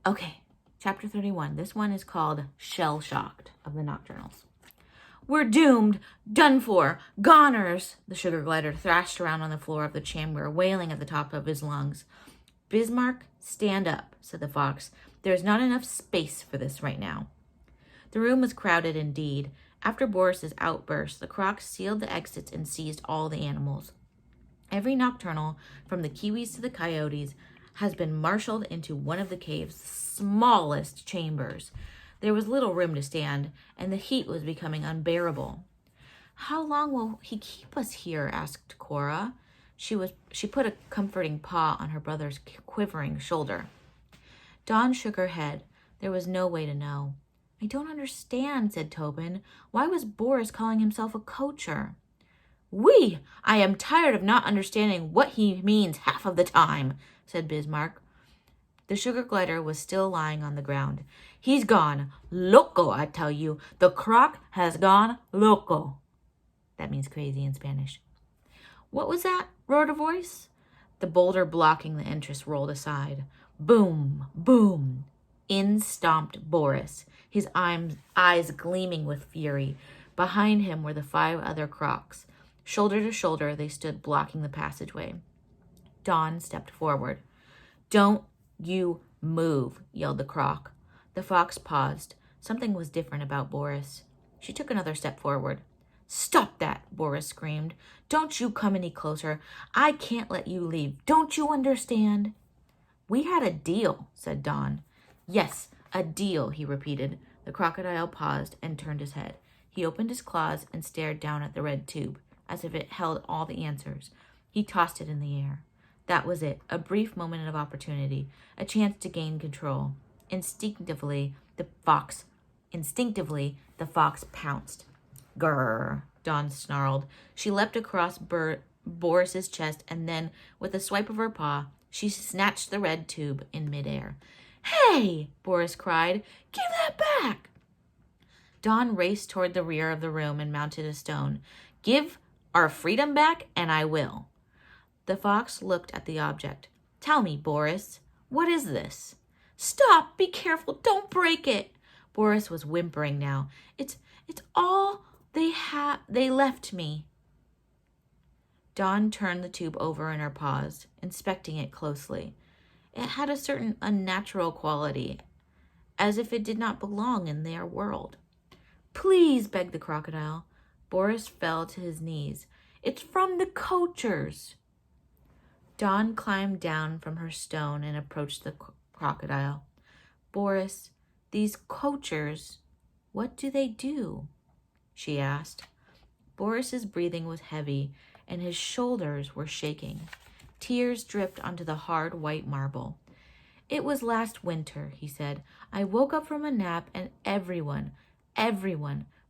Okay, chapter 31. This one is called Shell Shocked of the Nocturnals. We're doomed, done for, goners, the sugar glider thrashed around on the floor of the chamber, wailing at the top of his lungs. Bismarck, stand up, said the fox. There's not enough space for this right now. The room was crowded indeed. After Boris's outburst, the crocs sealed the exits and seized all the animals. Every nocturnal, from the kiwis to the coyotes, has been marshaled into one of the cave's smallest chambers. There was little room to stand, and the heat was becoming unbearable. How long will he keep us here? Asked Cora. She put a comforting paw on her brother's quivering shoulder. Dawn shook her head. There was no way to know. I don't understand, said Tobin. Why was Boris calling himself a coacher? I am tired of not understanding what he means half of the time, said Bismarck. The sugar glider was still lying on the ground. He's gone loco, I tell you. The croc has gone loco. That means crazy in Spanish. What was that? Roared a voice. The boulder blocking the entrance rolled aside. Boom, boom. In stomped Boris, his eyes gleaming with fury. Behind him were the 5 other crocs. Shoulder to shoulder, they stood blocking the passageway. Dawn stepped forward. Don't you move, yelled the croc. The fox paused. Something was different about Boris. She took another step forward. Stop that, Boris screamed. Don't you come any closer. I can't let you leave. Don't you understand? We had a deal, said Dawn. Yes, a deal, he repeated. The crocodile paused and turned his head. He opened his claws and stared down at the red tube, as if it held all the answers. He tossed it in the air. That was it, a brief moment of opportunity, a chance to gain control. Instinctively, the fox pounced. Grrr, Dawn snarled. She leapt across Boris's chest, and then, with a swipe of her paw, she snatched the red tube in midair. Hey, Boris cried. Give that back! Dawn raced toward the rear of the room and mounted a stone. Give our freedom back, and I will. The fox looked at the object. Tell me, Boris, what is this? Stop! Be careful! Don't break it! Boris was whimpering now. It's all they left me. Dawn turned the tube over in her paws, inspecting it closely. It had a certain unnatural quality, as if it did not belong in their world. Please, begged the crocodile. Boris fell to his knees. It's from the coachers. Dawn climbed down from her stone and approached the crocodile. Boris, these coachers, what do they do? She asked. Boris's breathing was heavy, and his shoulders were shaking. Tears dripped onto the hard white marble. It was last winter, he said. I woke up from a nap, and everyone,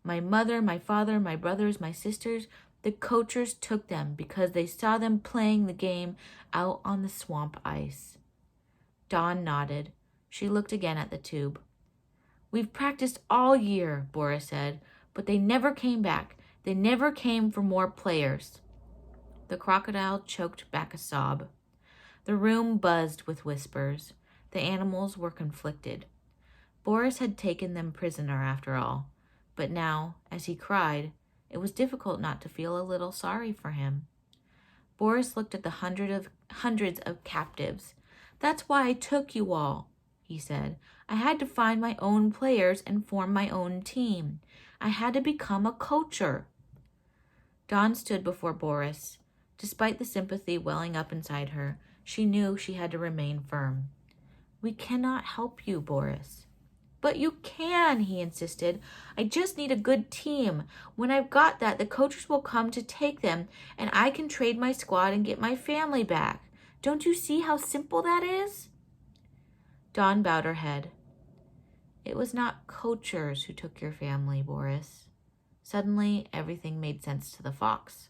my mother, my father, my brothers, my sisters, the coachers took them because they saw them playing the game out on the swamp ice. Dawn nodded. She looked again at the tube. We've practiced all year, Boris said, but they never came back. They never came for more players. The crocodile choked back a sob. The room buzzed with whispers. The animals were conflicted. Boris had taken them prisoner after all, but now, as he cried, it was difficult not to feel a little sorry for him. Boris looked at the hundreds of captives. That's why I took you all, he said. I had to find my own players and form my own team. I had to become a coacher. Dawn stood before Boris. Despite the sympathy welling up inside her, she knew she had to remain firm. We cannot help you, Boris. But you can, he insisted. I just need a good team. When I've got that, the coaches will come to take them, and I can trade my squad and get my family back. Don't you see how simple that is? Dawn bowed her head. It was not coachers who took your family, Boris. Suddenly, everything made sense to the fox.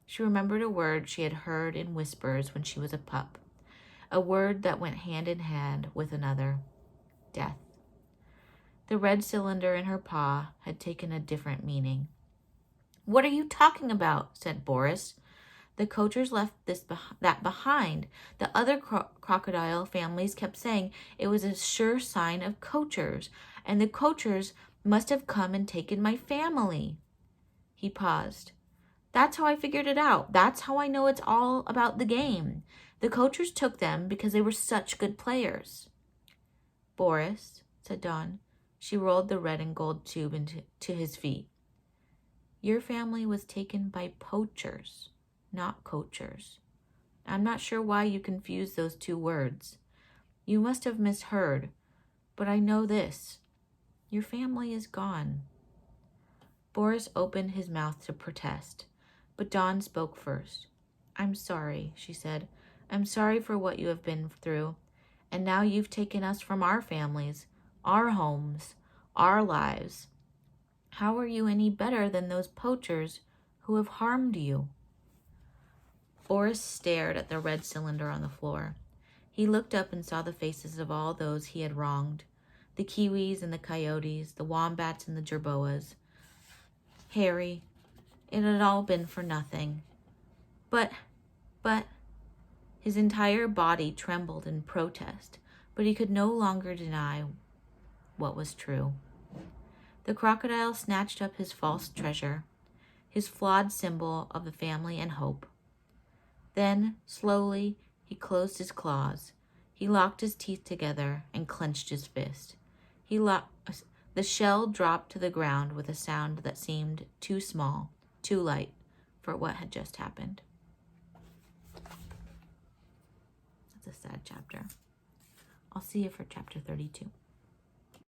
She remembered a word she had heard in whispers when she was a pup, a word that went hand in hand with another, death. The red cylinder in her paw had taken a different meaning. What are you talking about? Said Boris. The Coachers left that behind. The other crocodile families kept saying it was a sure sign of Coachers, and the Coachers must have come and taken my family. He paused. That's how I figured it out. That's how I know it's all about the game. The Coachers took them because they were such good players. Boris, said Dawn. She rolled the red and gold tube to his feet. Your family was taken by poachers, not coachers. I'm not sure why you confused those two words. You must have misheard, but I know this. Your family is gone. Boris opened his mouth to protest, but Dawn spoke first. I'm sorry, she said. I'm sorry for what you have been through, and now you've taken us from our families, our homes, our lives. How are you any better than those poachers who have harmed you? Boris stared at the red cylinder on the floor. He looked up and saw the faces of all those he had wronged, the kiwis and the coyotes, the wombats and the jerboas. Harry, it had all been for nothing. But, his entire body trembled in protest, but he could no longer deny what was true. The crocodile snatched up his false treasure, his flawed symbol of the family and hope. Then, slowly, he closed his claws. He locked his teeth together and clenched his fist. The shell dropped to the ground with a sound that seemed too small, too light for what had just happened. That's a sad chapter. I'll see you for chapter 32.